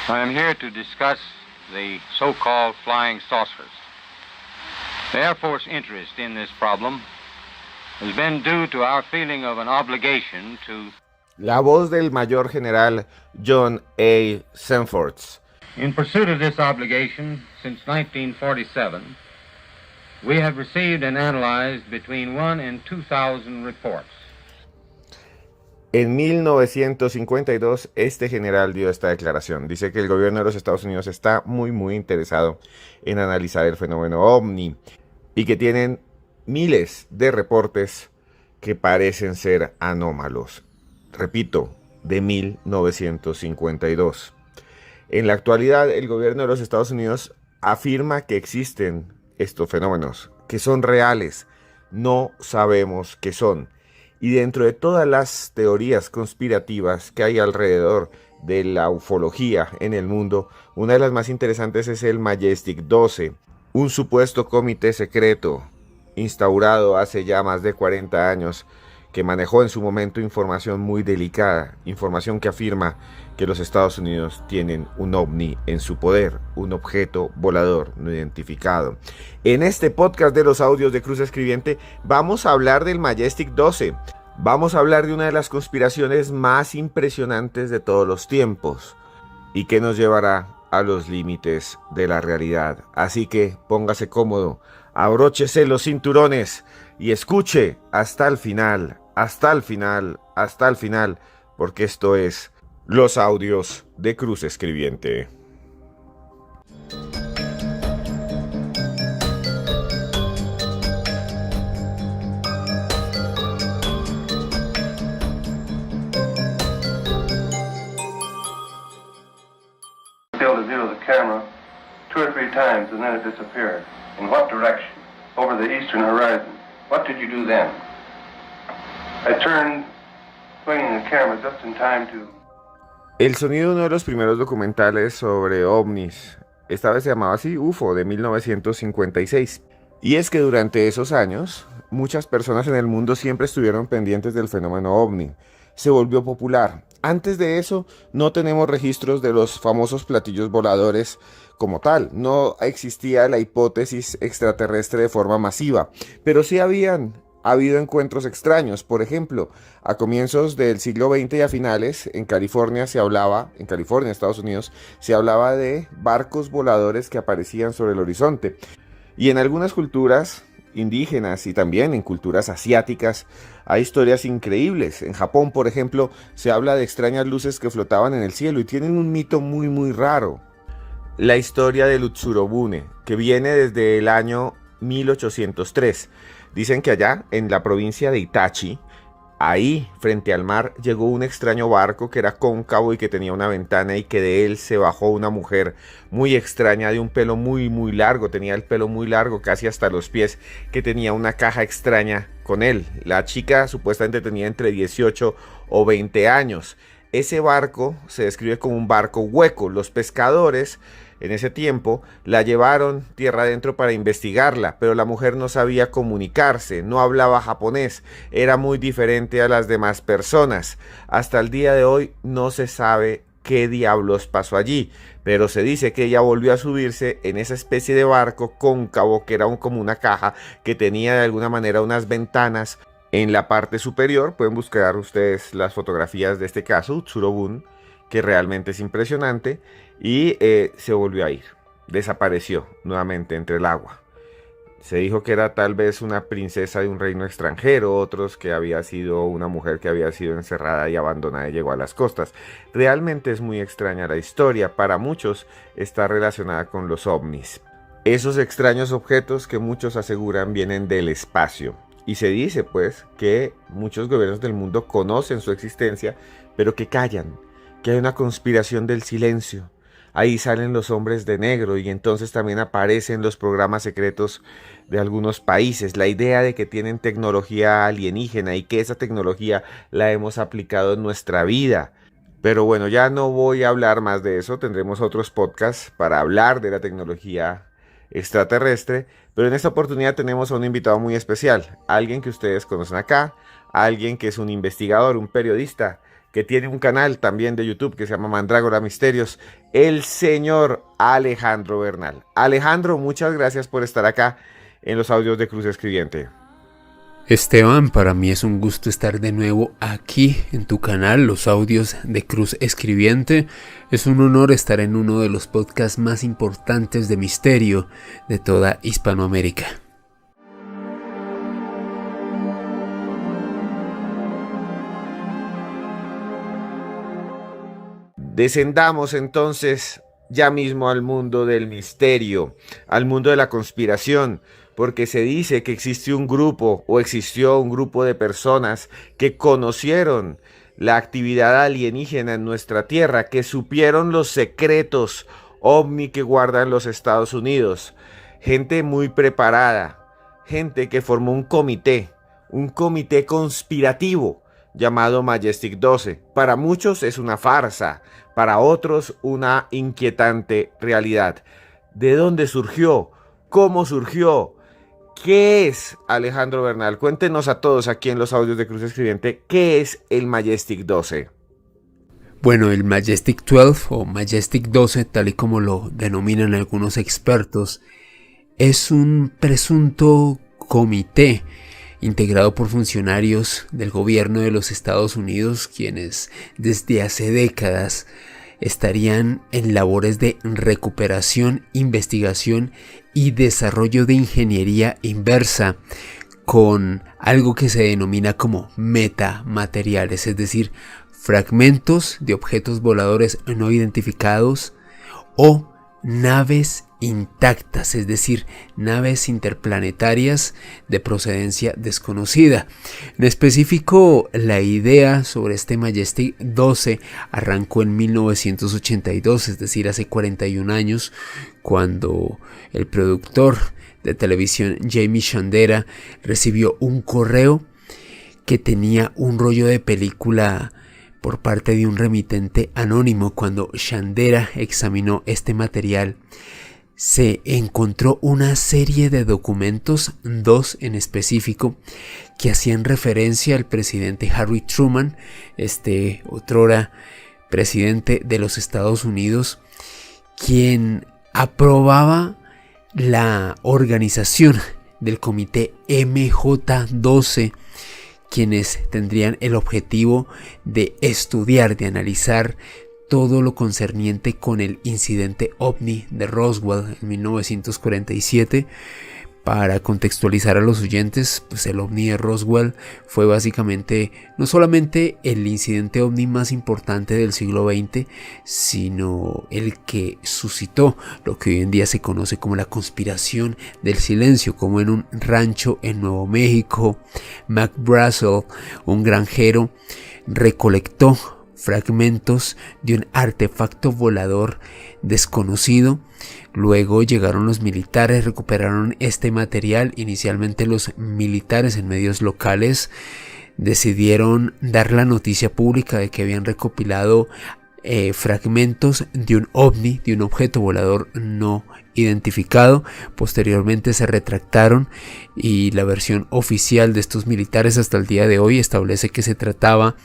I am here to discuss the so-called flying saucers. The Air Force interest in this problem has been due to our feeling of an obligation to... La voz del mayor general John A. Sanford. In pursuit of this obligation, since 1947, we have received and analyzed between 1 and 2,000 reports. En 1952, este general dio esta declaración. Dice que el gobierno de los Estados Unidos está muy interesado en analizar el fenómeno OVNI y que tienen miles de reportes que parecen ser anómalos. Repito, de 1952. En la actualidad, el gobierno de los Estados Unidos afirma que existen estos fenómenos, que son reales. No sabemos qué son. Y dentro de todas las teorías conspirativas que hay alrededor de la ufología en el mundo, una de las más interesantes es el Majestic 12, un supuesto comité secreto instaurado hace ya más de 40 años que manejó en su momento información muy delicada, información que afirma que los Estados Unidos tienen un ovni en su poder, un objeto volador no identificado. En este podcast de los audios de Cruz Escribiente vamos a hablar del Majestic 12. Vamos a hablar de una de las conspiraciones más impresionantes de todos los tiempos y que nos llevará a los límites de la realidad. Así que póngase cómodo, abróchese los cinturones y escuche hasta el final, porque esto es los audios de Cruz Escribiente. Field of view of the camera 2 or 3 times and then it disappeared. In what direction? Over the eastern horizon. What did you do then? I turned, swinging the camera just in time to... El sonido de uno de los primeros documentales sobre ovnis, esta vez se llamaba así, UFO, de 1956. Y es que durante esos años, muchas personas en el mundo siempre estuvieron pendientes del fenómeno ovni. Se volvió popular. Antes de eso, no tenemos registros de los famosos platillos voladores como tal. No existía la hipótesis extraterrestre de forma masiva, pero sí ha habido encuentros extraños. Por ejemplo, a comienzos del siglo XX y a finales, en California, Estados Unidos, se hablaba de barcos voladores que aparecían sobre el horizonte. Y en algunas culturas indígenas y también en culturas asiáticas hay historias increíbles. En Japón, por ejemplo, se habla de extrañas luces que flotaban en el cielo y tienen un mito muy raro. La historia del Utsurobune, que viene desde el año 1803. Dicen que allá, en la provincia de Itachi, ahí, frente al mar, llegó un extraño barco que era cóncavo y que tenía una ventana y que de él se bajó una mujer muy extraña de un pelo muy largo, tenía el pelo muy largo, casi hasta los pies, que tenía una caja extraña con él. La chica supuestamente tenía entre 18 o 20 años. Ese barco se describe como un barco hueco. Los pescadores en ese tiempo la llevaron tierra adentro para investigarla, pero la mujer no sabía comunicarse, no hablaba japonés, era muy diferente a las demás personas. Hasta el día de hoy no se sabe qué diablos pasó allí, pero se dice que ella volvió a subirse en esa especie de barco cóncavo que era como una caja que tenía de alguna manera unas ventanas en la parte superior. Pueden buscar ustedes las fotografías de este caso, Utsurobun, que realmente es impresionante, y se volvió a ir, desapareció nuevamente entre el agua. Se dijo que era tal vez una princesa de un reino extranjero, otros que había sido una mujer que había sido encerrada y abandonada y llegó a las costas. Realmente es muy extraña la historia, para muchos está relacionada con los ovnis. Esos extraños objetos que muchos aseguran vienen del espacio. Y se dice pues que muchos gobiernos del mundo conocen su existencia, pero que callan, que hay una conspiración del silencio. Ahí salen los hombres de negro y entonces también aparecen los programas secretos de algunos países. La idea de que tienen tecnología alienígena y que esa tecnología la hemos aplicado en nuestra vida. Pero bueno, ya no voy a hablar más de eso. Tendremos otros podcasts para hablar de la tecnología extraterrestre. Pero en esta oportunidad tenemos a un invitado muy especial. Alguien que ustedes conocen acá. Alguien que es un investigador, un periodista que tiene un canal también de YouTube que se llama Mandrágora Misterios, el señor Alejandro Bernal. Alejandro, muchas gracias por estar acá en los audios de Cruz Escribiente. Esteban, para mí es un gusto estar de nuevo aquí en tu canal, los audios de Cruz Escribiente. Es un honor estar en uno de los podcasts más importantes de misterio de toda Hispanoamérica. Descendamos entonces ya mismo al mundo del misterio, al mundo de la conspiración, porque se dice que existe un grupo o existió un grupo de personas que conocieron la actividad alienígena en nuestra Tierra, que supieron los secretos ovni que guardan los Estados Unidos. Gente muy preparada, gente que formó un comité conspirativo llamado Majestic 12. Para muchos es una farsa, para otros una inquietante realidad. ¿De dónde surgió? ¿Cómo surgió? ¿Qué es, Alejandro Bernal? Cuéntenos a todos aquí en los audios de Cruz Escribiente, ¿qué es el Majestic 12? Bueno, el Majestic 12 o Majestic 12, tal y como lo denominan algunos expertos, es un presunto comité integrado por funcionarios del gobierno de los Estados Unidos, quienes desde hace décadas estarían en labores de recuperación, investigación y desarrollo de ingeniería inversa con algo que se denomina como metamateriales, es decir, fragmentos de objetos voladores no identificados o naves intactas, es decir, naves interplanetarias de procedencia desconocida. En específico, la idea sobre este Majestic 12 arrancó en 1982, es decir, hace 41 años, cuando el productor de televisión Jamie Shandera recibió un correo que tenía un rollo de película por parte de un remitente anónimo. Cuando Shandera examinó este material, se encontró una serie de documentos, dos en específico, que hacían referencia al presidente Harry Truman, otrora presidente de los Estados Unidos, quien aprobaba la organización del comité MJ-12, quienes tendrían el objetivo de estudiar, de analizar todo lo concerniente con el incidente ovni de Roswell en 1947. Para contextualizar a los oyentes, pues el ovni de Roswell fue básicamente no solamente el incidente ovni más importante del siglo XX, sino el que suscitó lo que hoy en día se conoce como la conspiración del silencio, como en un rancho en Nuevo México, Mac Brazel, un granjero, recolectó fragmentos de un artefacto volador desconocido. Luego llegaron los militares, recuperaron este material. Inicialmente los militares en medios locales decidieron dar la noticia pública de que habían recopilado fragmentos de un ovni, de un objeto volador no identificado. Posteriormente se retractaron y la versión oficial de estos militares hasta el día de hoy establece que se trataba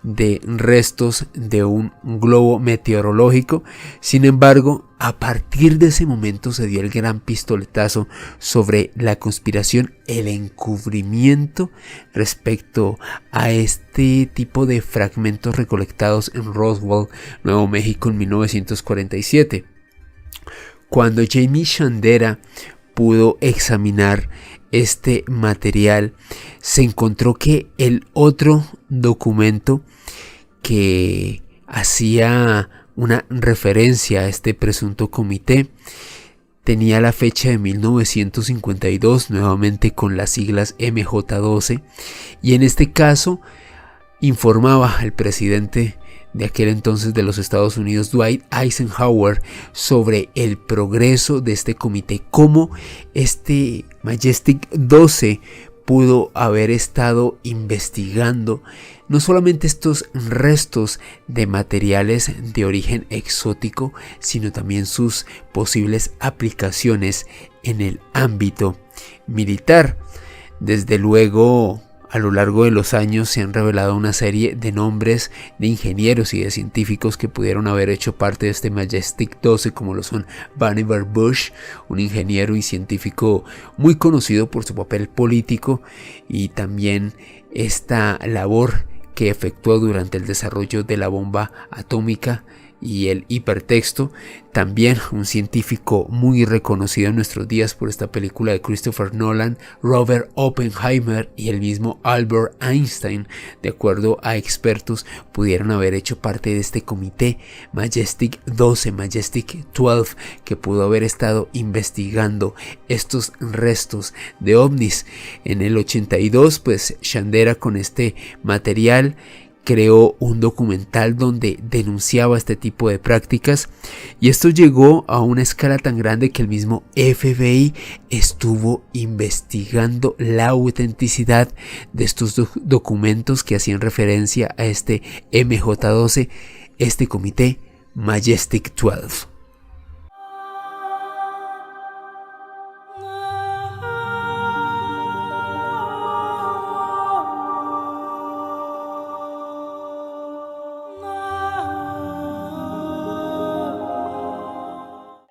de restos de un globo meteorológico. Sin embargo, a partir de ese momento se dio el gran pistoletazo sobre la conspiración, el encubrimiento respecto a este tipo de fragmentos recolectados en Roswell, Nuevo México en 1947. Cuando Jamie Shandera pudo examinar este material, se encontró que el otro documento que hacía una referencia a este presunto comité tenía la fecha de 1952, nuevamente con las siglas MJ-12, y en este caso informaba al presidente de aquel entonces de los Estados Unidos, Dwight Eisenhower, sobre el progreso de este comité, cómo este Majestic 12 pudo haber estado investigando no solamente estos restos de materiales de origen exótico, sino también sus posibles aplicaciones en el ámbito militar. Desde luego, A lo largo de los años se han revelado una serie de nombres de ingenieros y de científicos que pudieron haber hecho parte de este Majestic 12, como lo son Vannevar Bush, un ingeniero y científico muy conocido por su papel político, y también esta labor que efectuó durante el desarrollo de la bomba atómica y el hipertexto. También un científico muy reconocido en nuestros días por esta película de Christopher Nolan, Robert Oppenheimer, y el mismo Albert Einstein, de acuerdo a expertos, pudieron haber hecho parte de este comité Majestic 12, Majestic 12, que pudo haber estado investigando estos restos de ovnis. En el 82, pues Shandera, con este material, creó un documental donde denunciaba este tipo de prácticas, y esto llegó a una escala tan grande que el mismo FBI estuvo investigando la autenticidad de estos documentos que hacían referencia a este MJ12, este comité Majestic 12.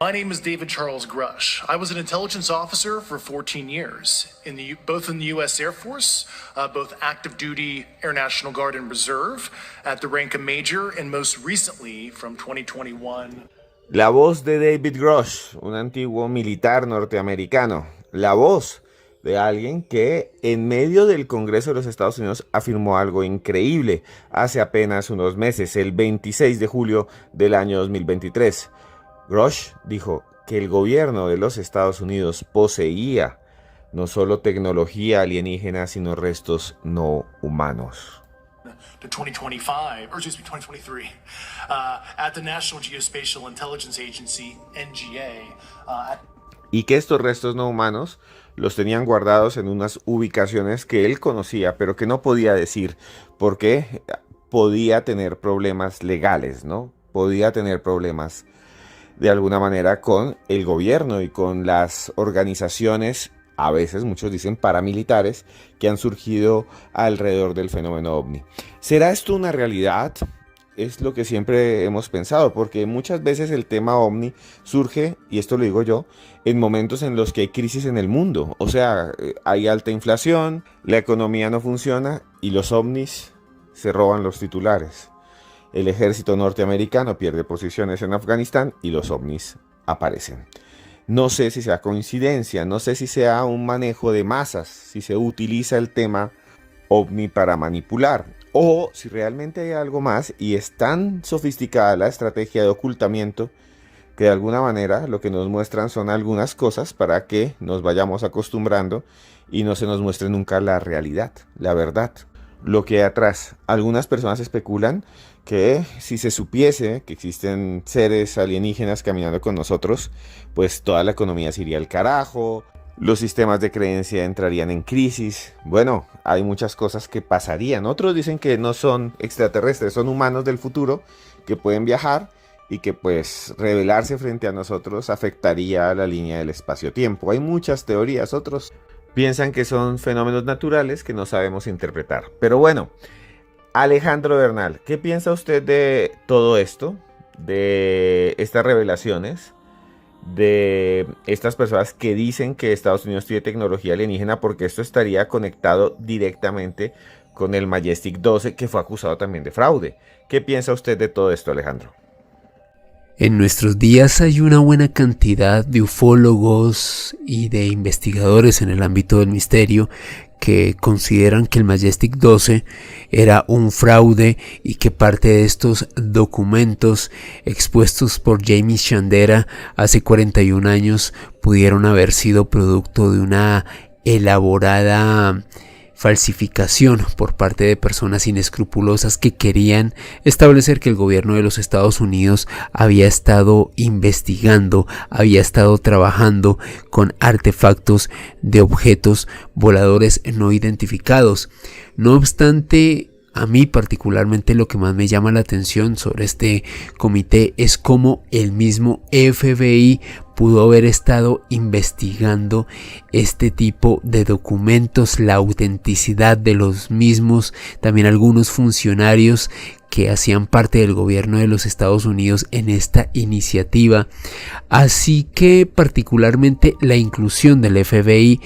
My name is David Charles Grush. I was an intelligence officer for 14 years, both in the U.S. Air Force, both active duty Air National Guard and Reserve, at the rank of major, and most recently from 2021. La voz de David Grush, un antiguo militar norteamericano. La voz de alguien que en medio del Congreso de los Estados Unidos afirmó algo increíble hace apenas unos meses, el 26 de julio del año 2023. Grush dijo que el gobierno de los Estados Unidos poseía no solo tecnología alienígena, sino restos no humanos. To 2025, or excuse me, 2023, at the National Geospatial Intelligence Agency, NGA. Y que estos restos no humanos los tenían guardados en unas ubicaciones que él conocía, pero que no podía decir, porque podía tener problemas legales, ¿no? Podía tener problemas de alguna manera con el gobierno y con las organizaciones, a veces muchos dicen paramilitares, que han surgido alrededor del fenómeno ovni. ¿Será esto una realidad? Es lo que siempre hemos pensado, porque muchas veces el tema ovni surge, y esto lo digo yo, en momentos en los que hay crisis en el mundo. O sea, hay alta inflación, la economía no funciona y los ovnis se roban los titulares. El ejército norteamericano pierde posiciones en Afganistán y los ovnis aparecen. No sé si sea coincidencia, no sé si sea un manejo de masas, si se utiliza el tema ovni para manipular, o si realmente hay algo más y es tan sofisticada la estrategia de ocultamiento que de alguna manera lo que nos muestran son algunas cosas para que nos vayamos acostumbrando y no se nos muestre nunca la realidad, la verdad, lo que hay atrás. Algunas personas especulan que si se supiese que existen seres alienígenas caminando con nosotros, pues toda la economía se iría al carajo, los sistemas de creencia entrarían en crisis. Bueno, hay muchas cosas que pasarían. Otros dicen que no son extraterrestres, son humanos del futuro que pueden viajar y que pues rebelarse frente a nosotros afectaría a la línea del espacio-tiempo. Hay muchas teorías, otros piensan que son fenómenos naturales que no sabemos interpretar. Pero bueno, Alejandro Bernal, ¿qué piensa usted de todo esto? De estas revelaciones, de estas personas que dicen que Estados Unidos tiene tecnología alienígena, porque esto estaría conectado directamente con el Majestic 12, que fue acusado también de fraude. ¿Qué piensa usted de todo esto, Alejandro? En nuestros días hay una buena cantidad de ufólogos y de investigadores en el ámbito del misterio que consideran que el Majestic 12 era un fraude y que parte de estos documentos expuestos por James Shandera hace 41 años pudieron haber sido producto de una elaborada falsificación por parte de personas inescrupulosas que querían establecer que el gobierno de los Estados Unidos había estado investigando, había estado trabajando con artefactos de objetos voladores no identificados. No obstante, a mí particularmente lo que más me llama la atención sobre este comité es cómo el mismo FBI pudo haber estado investigando este tipo de documentos, la autenticidad de los mismos, también algunos funcionarios que hacían parte del gobierno de los Estados Unidos en esta iniciativa. Así que particularmente la inclusión del FBI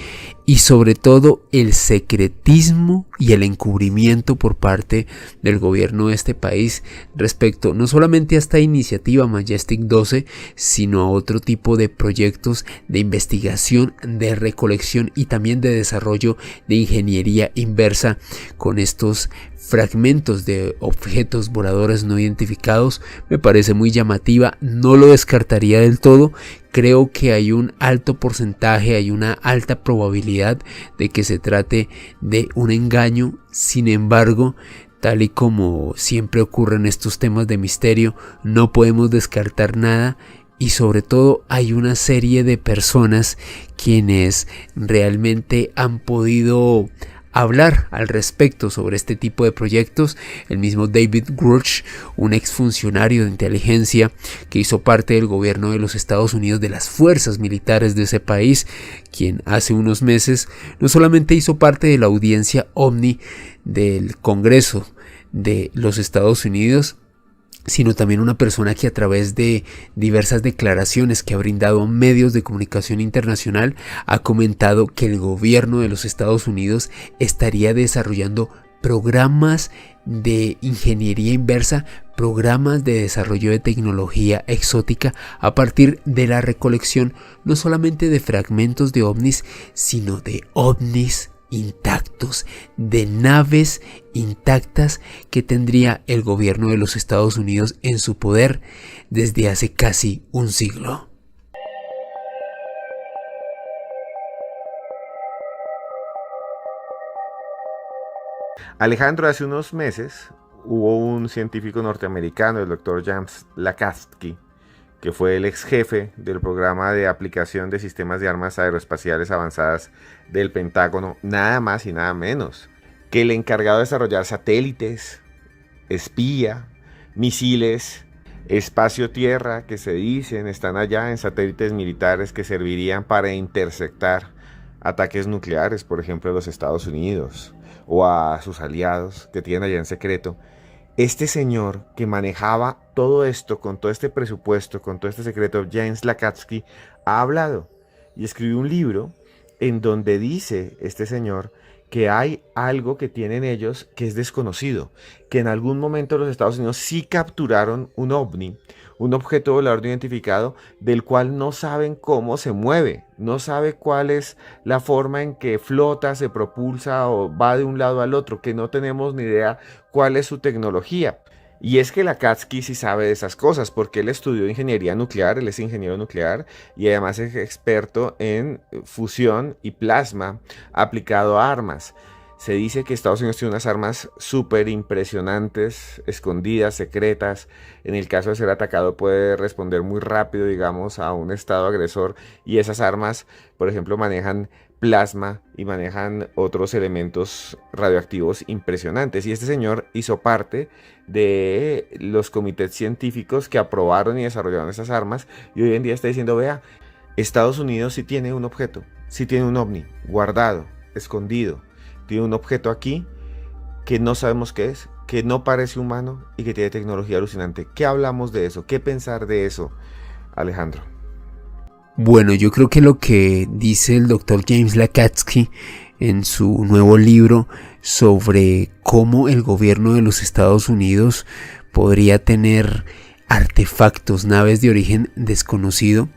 y sobre todo el secretismo y el encubrimiento por parte del gobierno de este país respecto no solamente a esta iniciativa Majestic 12, sino a otro tipo de proyectos de investigación, de recolección y también de desarrollo de ingeniería inversa con estos fragmentos de objetos voladores no identificados, me parece muy llamativa. No lo descartaría del todo. Creo que hay un alto porcentaje, hay una alta probabilidad de que se trate de un engaño. Sin embargo, tal y como siempre ocurre en estos temas de misterio, no podemos descartar nada. Y sobre todo hay una serie de personas quienes realmente han podido hablar al respecto sobre este tipo de proyectos. El mismo David Grush, un exfuncionario de inteligencia que hizo parte del gobierno de los Estados Unidos, de las fuerzas militares de ese país, quien hace unos meses no solamente hizo parte de la audiencia OVNI del Congreso de los Estados Unidos, sino también una persona que a través de diversas declaraciones que ha brindado a medios de comunicación internacional ha comentado que el gobierno de los Estados Unidos estaría desarrollando programas de ingeniería inversa, programas de desarrollo de tecnología exótica a partir de la recolección no solamente de fragmentos de ovnis, sino de ovnis intactos, de naves intactas que tendría el gobierno de los Estados Unidos en su poder desde hace casi un siglo. Alejandro, hace unos meses hubo un científico norteamericano, el Dr. James Lacatski, que fue el ex jefe del programa de aplicación de sistemas de armas aeroespaciales avanzadas del Pentágono, nada más y nada menos que el encargado de desarrollar satélites, espía, misiles, espacio-tierra, que se dicen están allá en satélites militares que servirían para interceptar ataques nucleares, por ejemplo, a los Estados Unidos o a sus aliados que tienen allá en secreto. Este señor que manejaba todo esto, con todo este presupuesto, con todo este secreto, James Lacatski, ha hablado y escribió un libro en donde dice este señor que hay algo que tienen ellos que es desconocido, que en algún momento los Estados Unidos sí capturaron un ovni, un objeto volador no identificado, del cual no saben cómo se mueve, no sabe cuál es la forma en que flota, se propulsa o va de un lado al otro, que no tenemos ni idea cuál es su tecnología. Y es que Lacatski sí sabe de esas cosas, porque él estudió ingeniería nuclear, él es ingeniero nuclear y además es experto en fusión y plasma aplicado a armas. Se dice que Estados Unidos tiene unas armas súper impresionantes, escondidas, secretas. En el caso de ser atacado puede responder muy rápido, digamos, a un estado agresor. Y esas armas, por ejemplo, manejan plasma y manejan otros elementos radioactivos impresionantes. Y este señor hizo parte de los comités científicos que aprobaron y desarrollaron esas armas. Y hoy en día está diciendo, vea, Estados Unidos sí tiene un objeto, sí tiene un ovni guardado, escondido. Tiene un objeto aquí que no sabemos qué es, que no parece humano y que tiene tecnología alucinante. ¿Qué hablamos de eso? ¿Qué pensar de eso, Alejandro? Bueno, yo creo que lo que dice el Dr. James Lacatski en su nuevo libro sobre cómo el gobierno de los Estados Unidos podría tener artefactos, naves de origen desconocido,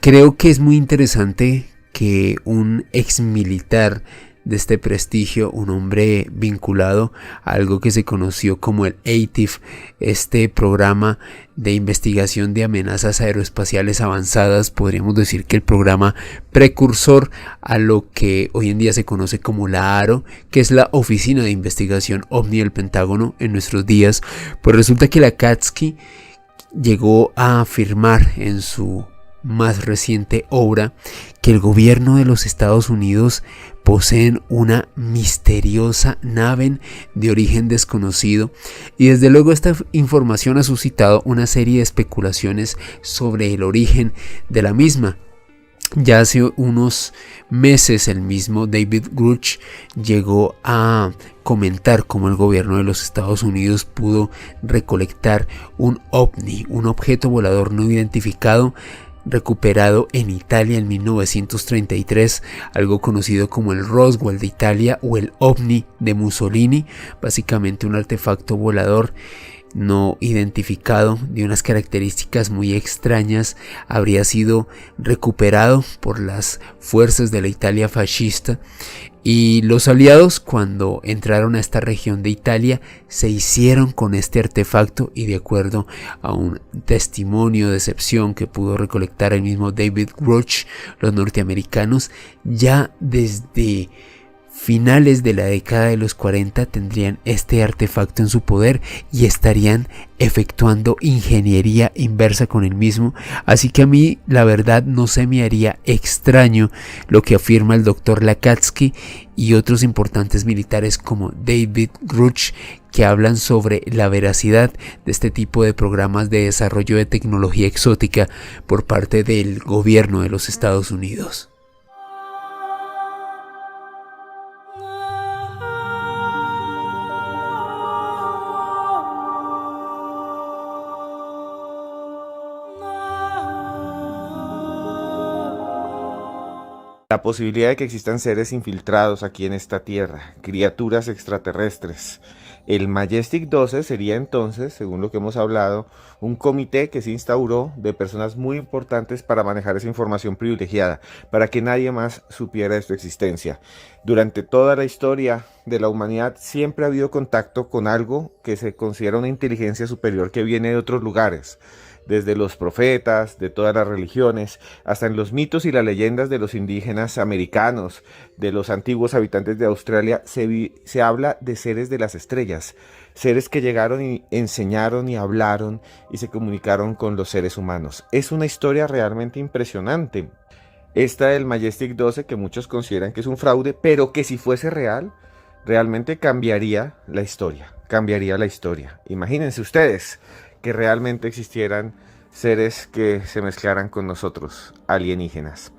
creo que es muy interesante que un ex militar de este prestigio, un hombre vinculado a algo que se conoció como el ATIF, este programa de investigación de amenazas aeroespaciales avanzadas, podríamos decir que el programa precursor a lo que hoy en día se conoce como la AARO, que es la Oficina de Investigación OVNI del Pentágono en nuestros días. Pues resulta que Lacatski llegó a afirmar en su más reciente obra que el gobierno de los Estados Unidos poseen una misteriosa nave de origen desconocido, y desde luego esta información ha suscitado una serie de especulaciones sobre el origen de la misma. Ya hace unos meses el mismo David Grush llegó a comentar cómo el gobierno de los Estados Unidos pudo recolectar un ovni, un objeto volador no identificado, recuperado en Italia en 1933, algo conocido como el Roswell de Italia o el ovni de Mussolini, básicamente un artefacto volador no identificado de unas características muy extrañas. Habría sido recuperado por las fuerzas de la Italia fascista, y los aliados, cuando entraron a esta región de Italia, se hicieron con este artefacto, y de acuerdo a un testimonio de excepción que pudo recolectar el mismo David Grush, los norteamericanos ya desde finales de la década de los 40 tendrían este artefacto en su poder y estarían efectuando ingeniería inversa con el mismo. Así que a mí la verdad no se me haría extraño lo que afirma el doctor Lakatsky y otros importantes militares como David Grush, que hablan sobre la veracidad de este tipo de programas de desarrollo de tecnología exótica por parte del gobierno de los Estados Unidos. La posibilidad de que existan seres infiltrados aquí en esta tierra, criaturas extraterrestres. El Majestic 12 sería entonces, según lo que hemos hablado, un comité que se instauró de personas muy importantes para manejar esa información privilegiada, para que nadie más supiera de su existencia. Durante toda la historia de la humanidad siempre ha habido contacto con algo que se considera una inteligencia superior que viene de otros lugares. Desde los profetas, de todas las religiones, hasta en los mitos y las leyendas de los indígenas americanos, de los antiguos habitantes de Australia, se habla de seres de las estrellas, seres que llegaron y enseñaron y hablaron y se comunicaron con los seres humanos. Es una historia realmente impresionante. Esta del Majestic 12, que muchos consideran que es un fraude, pero que si fuese real, realmente cambiaría la historia. Imagínense ustedes que realmente existieran seres que se mezclaran con nosotros, alienígenas.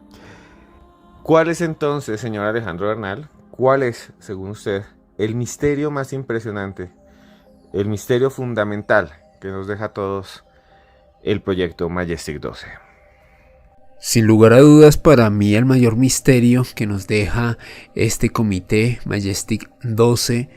¿Cuál es entonces, señor Alejandro Bernal, cuál es, según usted, el misterio más impresionante, el misterio fundamental que nos deja a todos el proyecto Majestic 12? Sin lugar a dudas, para mí el mayor misterio que nos deja este comité Majestic 12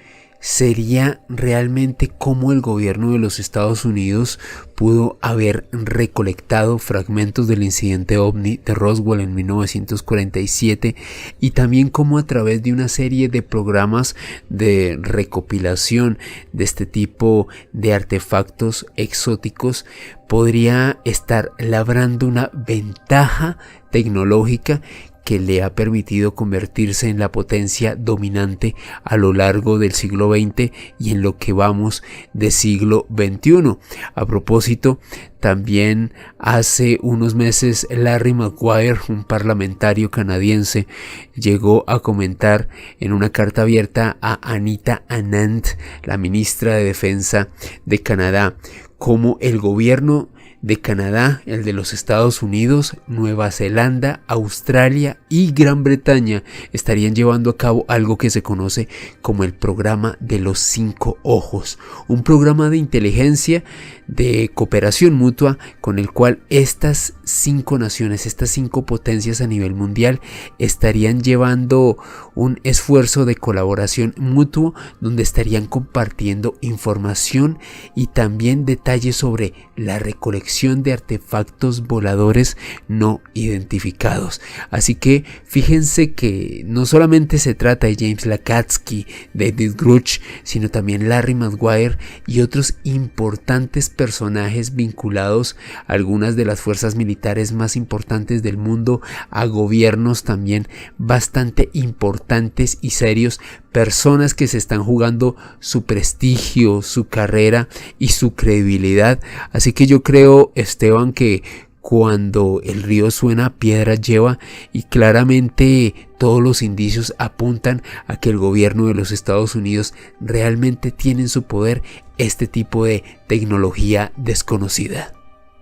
sería realmente cómo el gobierno de los Estados Unidos pudo haber recolectado fragmentos del incidente ovni de Roswell en 1947, y también cómo a través de una serie de programas de recopilación de este tipo de artefactos exóticos podría estar labrando una ventaja tecnológica que le ha permitido convertirse en la potencia dominante a lo largo del siglo XX y en lo que vamos de siglo XXI. A propósito, también hace unos meses Larry Maguire, un parlamentario canadiense, llegó a comentar en una carta abierta a Anita Anand, la ministra de Defensa de Canadá, cómo el gobierno de Canadá, el de los Estados Unidos, Nueva Zelanda, Australia y Gran Bretaña estarían llevando a cabo algo que se conoce como el programa de los 5 ojos, un programa de inteligencia, de cooperación mutua, con el cual estas 5 naciones, estas 5 potencias a nivel mundial estarían llevando un esfuerzo de colaboración mutuo, donde estarían compartiendo información y también detalles sobre la recolección de artefactos voladores no identificados. Así que fíjense que no solamente se trata de James Lakatsky, David Grush, sino también Larry Maguire y otros importantes personajes vinculados a algunas de las fuerzas militares más importantes del mundo, a gobiernos también bastante importantes y serios, personas que se están jugando su prestigio, su carrera y su credibilidad. Así que yo creo, Esteban, que cuando el río suena, piedra lleva, y claramente todos los indicios apuntan a que el gobierno de los Estados Unidos realmente tiene en su poder este tipo de tecnología desconocida.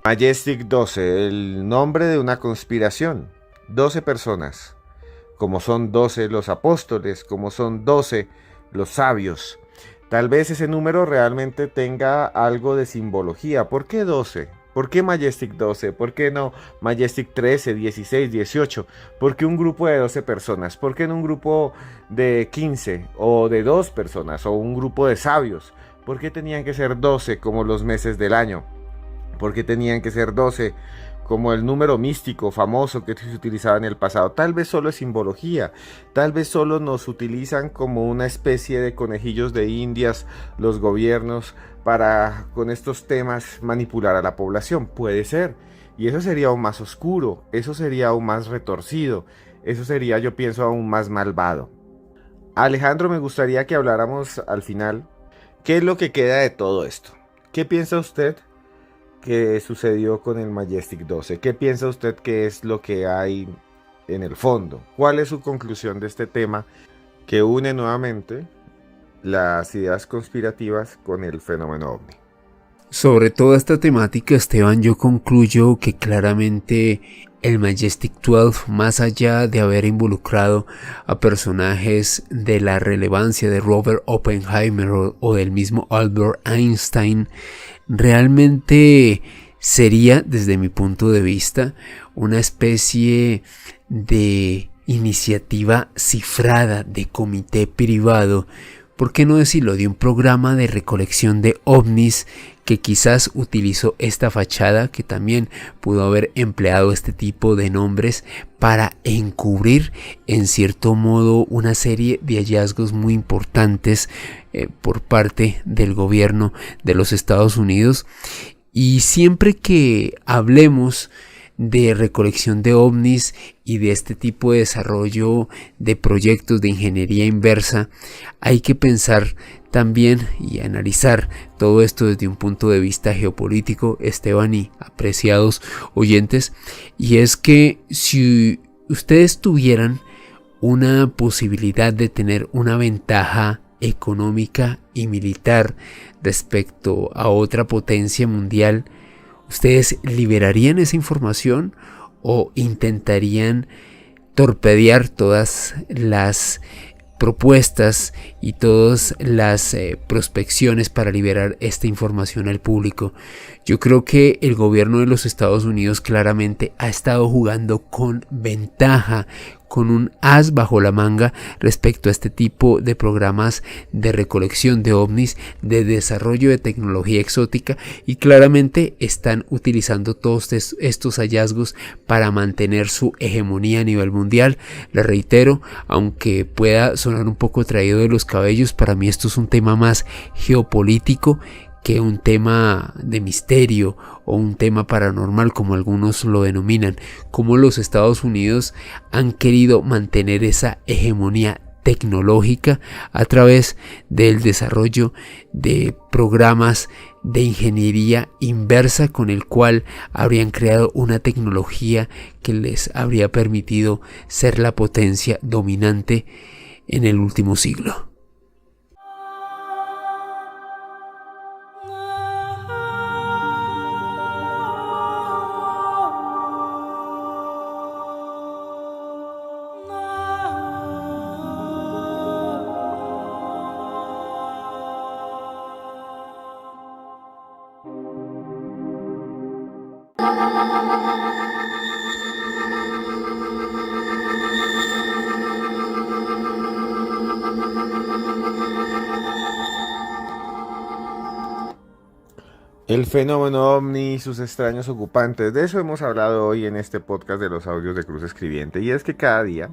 Majestic 12, el nombre de una conspiración. 12 personas, como son 12 los apóstoles, como son 12 los sabios. Tal vez ese número realmente tenga algo de simbología. ¿Por qué 12? ¿Por qué Majestic 12? ¿Por qué no Majestic 13, 16, 18? ¿Por qué un grupo de 12 personas? ¿Por qué no un grupo de 15 o de 2 personas o un grupo de sabios? ¿Por qué tenían que ser 12 como los meses del año? ¿Por qué tenían que ser 12 como el número místico famoso que se utilizaba en el pasado? Tal vez solo es simbología, tal vez solo nos utilizan como una especie de conejillos de indias los gobiernos para con estos temas manipular a la población. Puede ser, y eso sería aún más oscuro, eso sería aún más retorcido, eso sería, yo pienso, aún más malvado. Alejandro, me gustaría que habláramos al final, ¿qué es lo que queda de todo esto? ¿Qué piensa usted que sucedió con el Majestic 12? ¿Qué piensa usted que es lo que hay en el fondo? ¿Cuál es su conclusión de este tema que une nuevamente las ideas conspirativas con el fenómeno ovni? Sobre toda esta temática, Esteban, yo concluyo que claramente el Majestic 12, más allá de haber involucrado a personajes de la relevancia de Robert Oppenheimer o del mismo Albert Einstein, realmente sería, desde mi punto de vista, una especie de iniciativa cifrada de comité privado, ¿por qué no decirlo?, de un programa de recolección de ovnis que quizás utilizó esta fachada, que también pudo haber empleado este tipo de nombres para encubrir en cierto modo una serie de hallazgos muy importantes por parte del gobierno de los Estados Unidos. Y siempre que hablemos de recolección de ovnis y de este tipo de desarrollo de proyectos de ingeniería inversa, hay que pensar también y analizar todo esto desde un punto de vista geopolítico, Esteban y apreciados oyentes, y es que si ustedes tuvieran una posibilidad de tener una ventaja económica y militar respecto a otra potencia mundial, ¿ustedes liberarían esa información o intentarían torpedear todas las propuestas y todas las prospecciones para liberar esta información al público? Yo creo que el gobierno de los Estados Unidos claramente ha estado jugando con ventaja, con un as bajo la manga respecto a este tipo de programas de recolección de ovnis, de desarrollo de tecnología exótica, y claramente están utilizando todos estos hallazgos para mantener su hegemonía a nivel mundial. Les reitero, aunque pueda sonar un poco traído de los cabellos, para mí esto es un tema más geopolítico que un tema de misterio o un tema paranormal, como algunos lo denominan. Como los Estados Unidos han querido mantener esa hegemonía tecnológica a través del desarrollo de programas de ingeniería inversa, con el cual habrían creado una tecnología que les habría permitido ser la potencia dominante en el último siglo. El fenómeno ovni y sus extraños ocupantes. De eso hemos hablado hoy en este podcast de los audios de Cruz Escribiente. Y es que cada día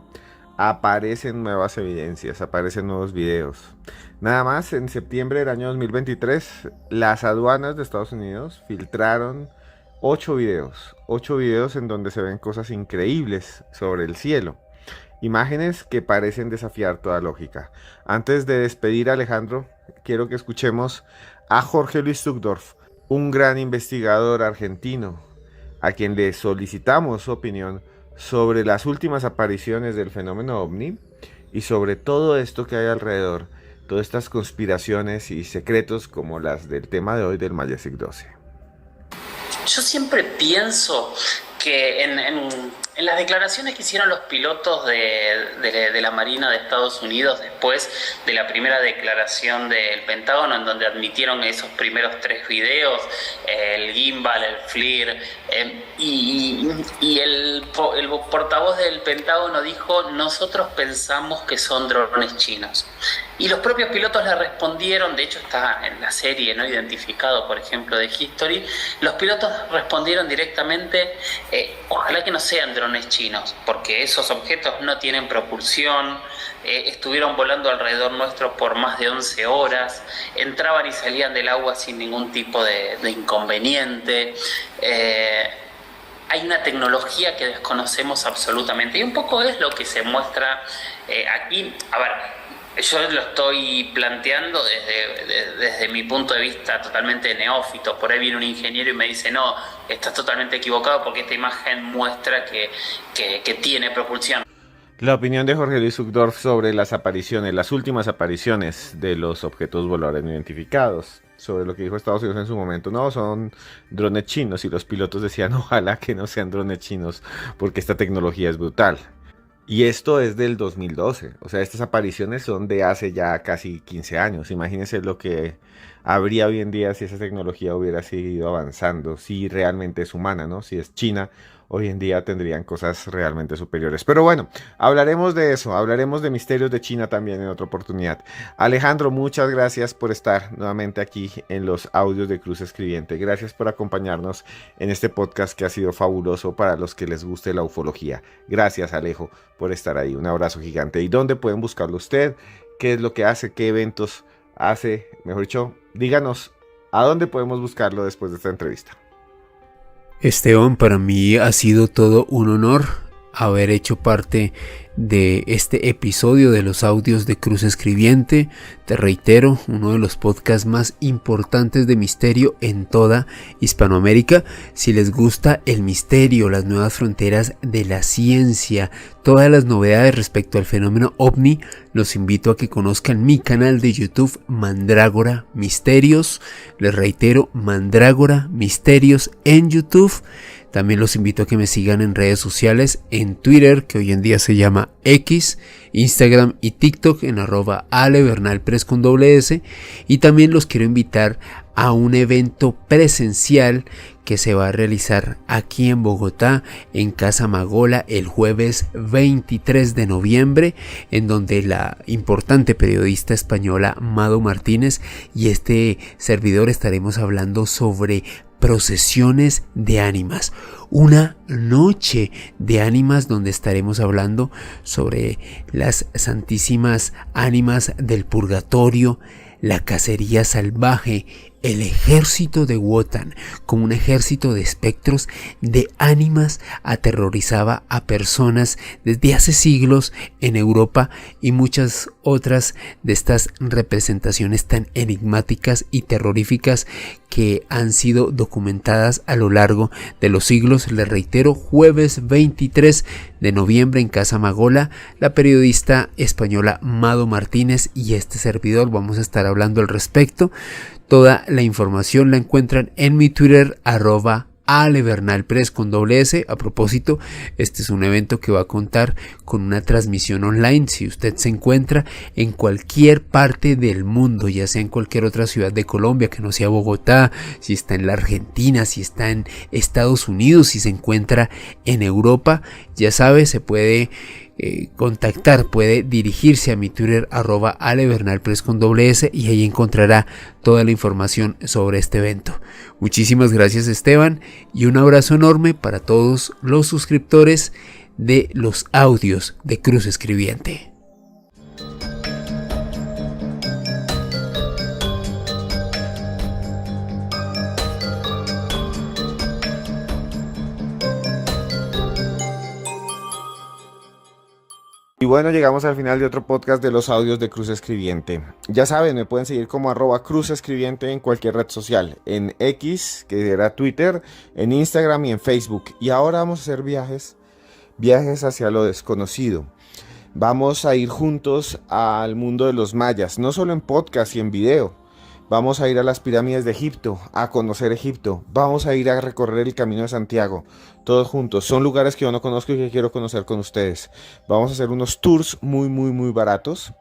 aparecen nuevas evidencias, aparecen nuevos videos. Nada más, en septiembre del año 2023, las aduanas de Estados Unidos filtraron 8 videos en donde se ven cosas increíbles sobre el cielo. Imágenes que parecen desafiar toda lógica. Antes de despedir a Alejandro, quiero que escuchemos a Jorge Luis Zuckdorf, un gran investigador argentino, a quien le solicitamos su opinión sobre las últimas apariciones del fenómeno ovni y sobre todo esto que hay alrededor, todas estas conspiraciones y secretos como las del tema de hoy del Majestic 12. Yo siempre pienso que en las declaraciones que hicieron los pilotos de la Marina de Estados Unidos después de la primera declaración del Pentágono, en donde admitieron esos primeros 3 videos, el gimbal, el FLIR, y el portavoz del Pentágono dijo: nosotros pensamos que son drones chinos. Y los propios pilotos le respondieron, de hecho está en la serie, ¿no?, identificado, por ejemplo, de History. Los pilotos respondieron directamente: ojalá que no sean drones chinos, porque esos objetos no tienen propulsión, estuvieron volando alrededor nuestro por más de 11 horas, entraban y salían del agua sin ningún tipo de inconveniente. Hay una tecnología que desconocemos absolutamente, y un poco es lo que se muestra aquí. A ver, yo lo estoy planteando desde mi punto de vista totalmente neófito. Por ahí viene un ingeniero y me dice: no, estás totalmente equivocado porque esta imagen muestra que tiene propulsión. La opinión de Jorge Luis Uchtdorf sobre las apariciones, las últimas apariciones de los objetos voladores no identificados, sobre lo que dijo Estados Unidos en su momento: no, son drones chinos, y los pilotos decían: ojalá que no sean drones chinos porque esta tecnología es brutal. Y esto es del 2012, o sea, estas apariciones son de hace ya casi 15 años. Imagínense lo que habría hoy en día si esa tecnología hubiera seguido avanzando, si realmente es humana, ¿no? Si es china, hoy en día tendrían cosas realmente superiores. Pero bueno, hablaremos de eso, hablaremos de misterios de China también en otra oportunidad. Alejandro, muchas gracias por estar nuevamente aquí en los audios de Cruz Escribiente. Gracias por acompañarnos en este podcast que ha sido fabuloso para los que les guste la ufología. Gracias, Alejo, por estar ahí. Un abrazo gigante. ¿Y dónde pueden buscarlo usted? ¿Qué es lo que hace? ¿Qué eventos hace? Mejor dicho, díganos a dónde podemos buscarlo después de esta entrevista. Esteban, para mí ha sido todo un honor haber hecho parte de este episodio de los audios de Cruz Escribiente. Te reitero, uno de los podcasts más importantes de misterio en toda Hispanoamérica. Si les gusta el misterio, las nuevas fronteras de la ciencia, todas las novedades respecto al fenómeno OVNI, los invito a que conozcan mi canal de YouTube, Mandrágora Misterios. Les reitero, Mandrágora Misterios en YouTube. También los invito a que me sigan en redes sociales, en Twitter, que hoy en día se llama X, Instagram y TikTok en @alebernalpress con @S. Y también los quiero invitar a un evento presencial que se va a realizar aquí en Bogotá, en Casa Magola, el jueves 23 de noviembre, en donde la importante periodista española Mado Martínez y este servidor estaremos hablando sobre procesiones de ánimas, una noche de ánimas donde estaremos hablando sobre las santísimas ánimas del purgatorio, la cacería salvaje, el ejército de Wotan, como un ejército de espectros de ánimas, aterrorizaba a personas desde hace siglos en Europa, y muchas otras de estas representaciones tan enigmáticas y terroríficas que han sido documentadas a lo largo de los siglos. Les reitero, jueves 23 de noviembre en Casa Magola, la periodista española Mado Martínez y este servidor vamos a estar hablando al respecto. Toda la información la encuentran en mi Twitter, @alebernalpress con @S. A propósito, este es un evento que va a contar con una transmisión online. Si usted se encuentra en cualquier parte del mundo, ya sea en cualquier otra ciudad de Colombia que no sea Bogotá, si está en la Argentina, si está en Estados Unidos, si se encuentra en Europa, ya sabe, se puede contactar, puede dirigirse a mi Twitter @alebernalpress con @S, y ahí encontrará toda la información sobre este evento. Muchísimas gracias, Esteban, y un abrazo enorme para todos los suscriptores de los audios de Cruz Escribiente. Y bueno, llegamos al final de otro podcast de los audios de Cruz Escribiente. Ya saben, me pueden seguir como @Cruz Escribiente en cualquier red social. En X, que era Twitter, en Instagram y en Facebook. Y ahora vamos a hacer viajes hacia lo desconocido. Vamos a ir juntos al mundo de los mayas, no solo en podcast y en video. Vamos a ir a las pirámides de Egipto, a conocer Egipto. Vamos a ir a recorrer el Camino de Santiago, todos juntos. Son lugares que yo no conozco y que quiero conocer con ustedes. Vamos a hacer unos tours muy baratos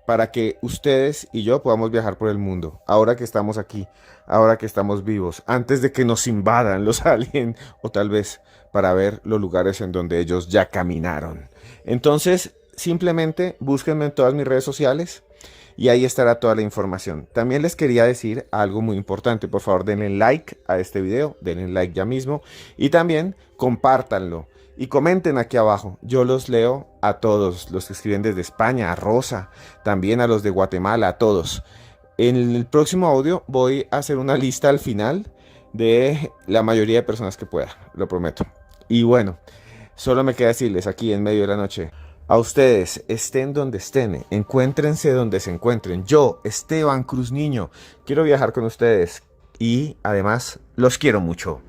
para que ustedes y yo podamos viajar por el mundo. Ahora que estamos aquí, ahora que estamos vivos, antes de que nos invadan los aliens, o tal vez para ver los lugares en donde ellos ya caminaron. Entonces, simplemente búsquenme en todas mis redes sociales. Y ahí estará toda la información. También les quería decir algo muy importante. Por favor, denle like a este video. Denle like ya mismo. Y también compártanlo. Y comenten aquí abajo. Yo los leo a todos. Los que escriben desde España, a Rosa. También a los de Guatemala, a todos. En el próximo audio voy a hacer una lista al final de la mayoría de personas que pueda. Lo prometo. Y bueno, solo me queda decirles aquí en medio de la noche. A ustedes, estén donde estén, encuéntrense donde se encuentren. Yo, Esteban Cruz Niño, quiero viajar con ustedes y además los quiero mucho.